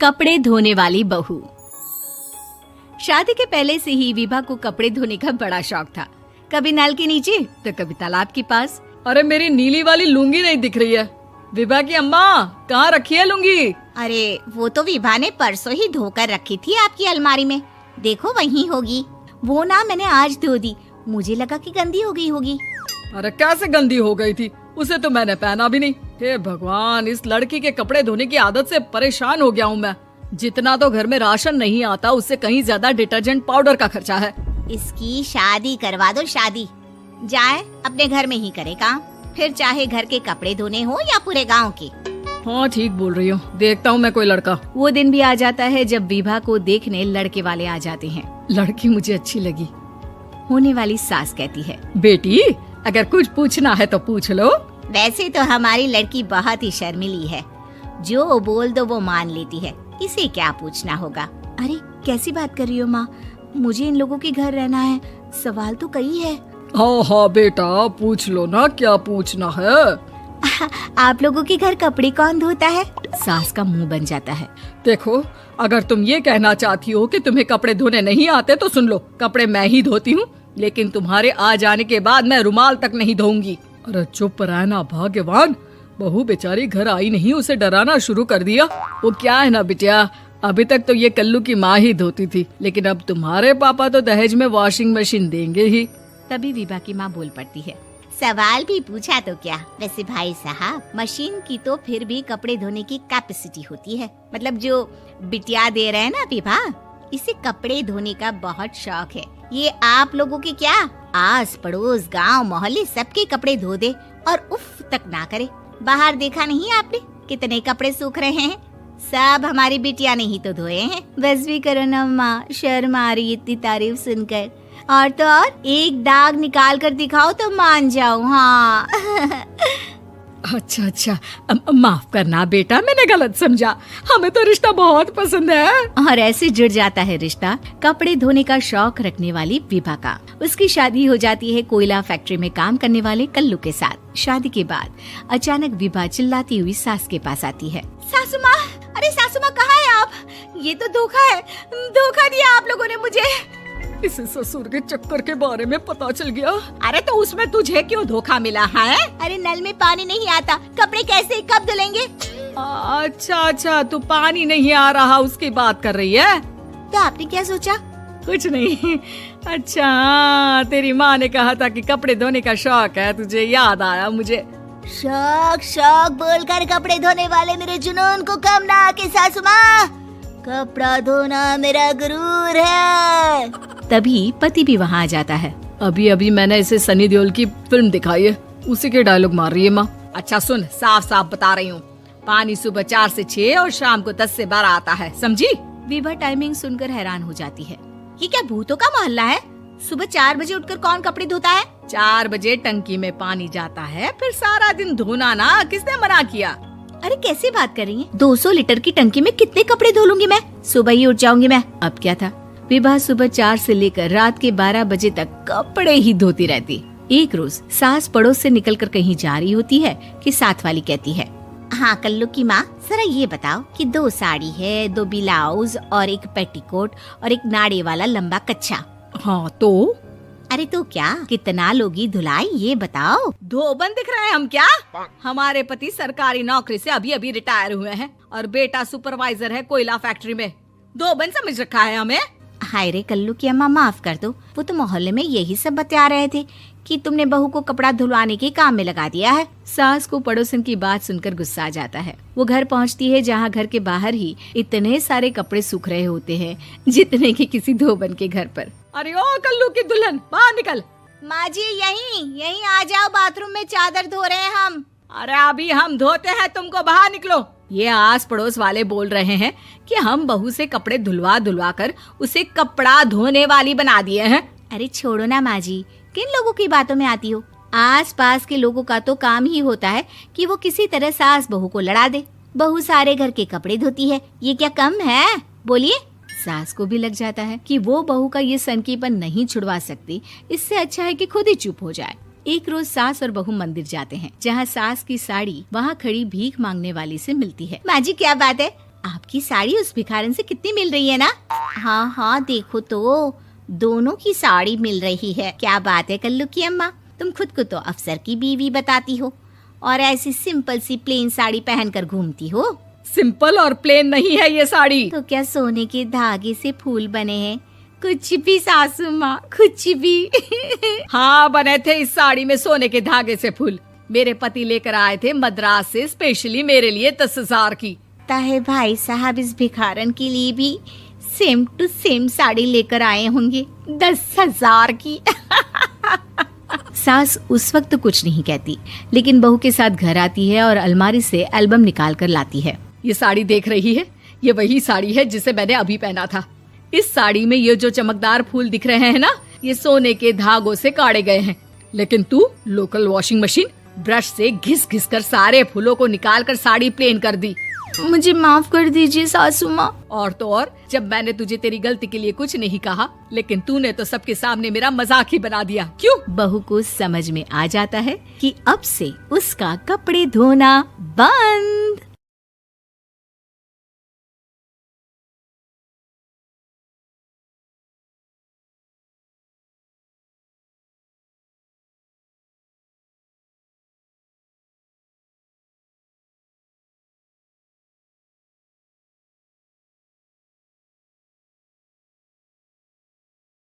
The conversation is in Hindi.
कपड़े धोने वाली बहू। शादी के पहले से ही विभा को कपड़े धोने का बड़ा शौक था। कभी नल के नीचे तो कभी तालाब के पास। अरे मेरी नीली वाली लुंगी नहीं दिख रही है। विभा की अम्मा, कहाँ रखी है लुंगी? अरे वो तो विभा ने परसों ही धोकर रखी थी आपकी अलमारी में, देखो वहीं होगी। वो ना मैंने आज धो दी, मुझे लगा कि गंदी हो गई होगी। अरे कैसे गंदी हो गई थी, उसे तो मैंने पहना भी नहीं। हे भगवान, इस लड़की के कपड़े धोने की आदत से परेशान हो गया हूँ मैं। जितना तो घर में राशन नहीं आता, उससे कहीं ज्यादा डिटर्जेंट पाउडर का खर्चा है। इसकी शादी करवा दो, शादी जाए अपने घर में ही करे काम, फिर चाहे घर के कपड़े धोने हो या पूरे गांव के। हाँ ठीक बोल रही हो, देखता हूँ मैं कोई लड़का। वो दिन भी आ जाता है जब विभा को देखने लड़के वाले आ जाते हैं। लड़की मुझे अच्छी लगी। होने वाली सास कहती है, बेटी अगर कुछ पूछना है तो पूछ लो। वैसे तो हमारी लड़की बहुत ही शर्मीली है, जो बोल दो वो मान लेती है, इसे क्या पूछना होगा। अरे कैसी बात कर रही हो माँ, मुझे इन लोगों के घर रहना है, सवाल तो कई है। हाँ हाँ बेटा, पूछ लो ना, क्या पूछना है। आप लोगों के घर कपड़े कौन धोता है? सास का मुंह बन जाता है। देखो, अगर तुम ये कहना चाहती हो कि तुम्हें कपड़े धोने नहीं आते तो सुन लो, कपड़े मैं ही धोती हूँ, लेकिन तुम्हारे आ जाने के बाद मैं रुमाल तक नहीं धोऊंगी। अरे चुप रहना भाग्यवान, बहू बेचारी घर आई नहीं, उसे डराना शुरू कर दिया। वो क्या है ना बिटिया, अभी तक तो ये कल्लू की माँ ही धोती थी, लेकिन अब तुम्हारे पापा तो दहेज में वॉशिंग मशीन देंगे ही। तभी विभा की माँ बोल पड़ती है, सवाल भी पूछा तो क्या। वैसे भाई साहब, मशीन की तो फिर भी कपड़े धोने की कैपेसिटी होती है, मतलब जो बिटिया दे रहे हैं ना विभा, इसे कपड़े धोने का बहुत शौक है। ये आप लोगों के क्या, आस पड़ोस गांव मोहल्ले सबके कपड़े धो दे और उफ तक ना करे। बाहर देखा नहीं आपने कितने कपड़े सूख रहे हैं, सब हमारी बिटिया ने ही तो धोए हैं। बस भी करो ना माँ, शर्म आ रही इतनी तारीफ सुनकर। और तो और एक दाग निकाल कर दिखाओ तो मान जाओ। हाँ अच्छा अच्छा, माफ करना बेटा, मैंने गलत समझा, हमें तो रिश्ता बहुत पसंद है। और ऐसे जुड़ जाता है रिश्ता कपड़े धोने का शौक रखने वाली विभा का। उसकी शादी हो जाती है कोयला फैक्ट्री में काम करने वाले कल्लू के साथ। शादी के बाद अचानक विभा चिल्लाती हुई सास के पास आती है। सासू माँ, अरे सासू माँ कहाँ है आप? ये तो धोखा है, धोखा दिया आप लोगों ने मुझे। इसे ससुर के चक्कर के बारे में पता चल गया। अरे तो उसमें तुझे क्यों धोखा मिला है? अरे नल में पानी नहीं आता, कपड़े कैसे कब धुलेंगे? अच्छा अच्छा, तू पानी नहीं आ रहा उसकी बात कर रही है। तो आपने क्या सोचा? कुछ नहीं। अच्छा, तेरी माँ ने कहा था कि कपड़े धोने का शौक है तुझे, याद आया मुझे। शौक शौक बोलकर कपड़े धोने वाले मेरे जुनून को कम ना आके सासू माँ, कपड़ा धोना मेरा गुरूर है। तभी पति भी वहाँ आ जाता है। अभी अभी मैंने इसे सनी देओल की फिल्म दिखाई है, उसी के डायलॉग मार रही है माँ। अच्छा सुन, साफ साफ बता रही हूँ, पानी सुबह 4 से 6 और शाम को 10 से 12 आता है, समझी? विभा टाइमिंग सुनकर हैरान हो जाती है। ये क्या भूतों का मोहल्ला है? सुबह 4 बजे उठकर कौन कपड़े धोता है? 4 बजे टंकी में पानी जाता है, फिर सारा दिन धोना ना, किसने मना किया? अरे कैसी बात कर रही है, 200 लीटर की टंकी में कितने कपड़े धो लूंगी मैं, सुबह ही उठ जाऊंगी मैं। अब क्या था, विभा सुबह 4 से लेकर रात के 12 बजे तक कपड़े ही धोती रहती। एक रोज सास पड़ोस से निकलकर कहीं जा रही होती है कि साथ वाली कहती है, हाँ कल्लू की माँ, जरा ये बताओ कि 2 साड़ी है, 2 ब्लाउज और एक पेटीकोट और एक नाड़े वाला लंबा कच्छा। हाँ तो? अरे तो क्या, कितना लोगी धुलाई ये बताओ। धोबन दिख रहे हैं हम क्या? हमारे पति सरकारी नौकरी से अभी अभी रिटायर हुए हैं और बेटा सुपरवाइजर है कोयला फैक्ट्री में। धोबन समझ रखा है हमें? हाय रे कल्लू की अम्मा, माफ कर दो, वो तो मोहल्ले में यही सब बता रहे थे कि तुमने बहू को कपड़ा धुलवाने के काम में लगा दिया है। सास को पड़ोसन की बात सुनकर गुस्सा आ जाता है। वो घर पहुंचती है जहां घर के बाहर ही इतने सारे कपड़े सूख रहे होते हैं जितने कि किसी धोबन के घर पर। अरे ओ कल्लू की दुल्हन, बाहर निकल। माँ जी यहीं आ जाओ, बाथरूम में चादर धो रहे हैं हम। अरे अभी हम धोते हैं, तुमको बाहर निकलो। ये आस पड़ोस वाले बोल रहे हैं कि हम बहू से कपड़े धुलवा कर उसे कपड़ा धोने वाली बना दिए हैं। अरे छोड़ो ना माँ जी, किन लोगों की बातों में आती हो। आस पास के लोगों का तो काम ही होता है कि वो किसी तरह सास बहू को लड़ा दे। बहू सारे घर के कपड़े धोती है, ये क्या कम है? बोलिए। सास को भी लग जाता है कि वो बहू का ये सनकीपन नहीं छुड़वा सकती, इससे अच्छा है कि खुद ही चुप हो जाए। एक रोज सास और बहू मंदिर जाते हैं, जहाँ सास की साड़ी वहाँ खड़ी भीख मांगने वाली से मिलती है। माँ जी क्या बात है, आप आपकी साड़ी उस भिखारन से कितनी मिल रही है ना? हाँ हाँ देखो तो, दोनों की साड़ी मिल रही है। क्या बात है कल्लू की अम्मा, तुम खुद को तो अफसर की बीवी बताती हो और ऐसी सिंपल सी प्लेन साड़ी पहनकर घूमती हो। सिंपल और प्लेन नहीं है ये साड़ी। तो क्या सोने के धागे से फूल बने हैं? कुछ भी सासू माँ, कुछ भी। हाँ बने थे इस साड़ी में सोने के धागे से फूल। मेरे पति लेकर आए थे मद्रास से स्पेशली मेरे लिए 10,000 की। ताहे भाई साहब इस भिखारन के लिए भी सेम टू सेम साड़ी लेकर आए होंगे 10,000 की। सास उस वक्त तो कुछ नहीं कहती, लेकिन बहू के साथ घर आती है और अलमारी से एल्बम निकाल कर लाती है। ये साड़ी देख रही है, ये वही साड़ी है जिसे मैंने अभी पहना था। इस साड़ी में ये जो चमकदार फूल दिख रहे हैं ना, ये सोने के धागों से काढ़े गए हैं। लेकिन तू लोकल वॉशिंग मशीन ब्रश से घिस घिस कर सारे फूलों को निकाल कर साड़ी प्लेन कर दी। मुझे माफ कर दीजिए सासू माँ। और तो और, जब मैंने तुझे तेरी गलती के लिए कुछ नहीं कहा, लेकिन तूने तो सबके सामने मेरा मजाक ही बना दिया। क्यों? बहू को समझ में आ जाता है कि अब से उसका कपड़े धोना बंद।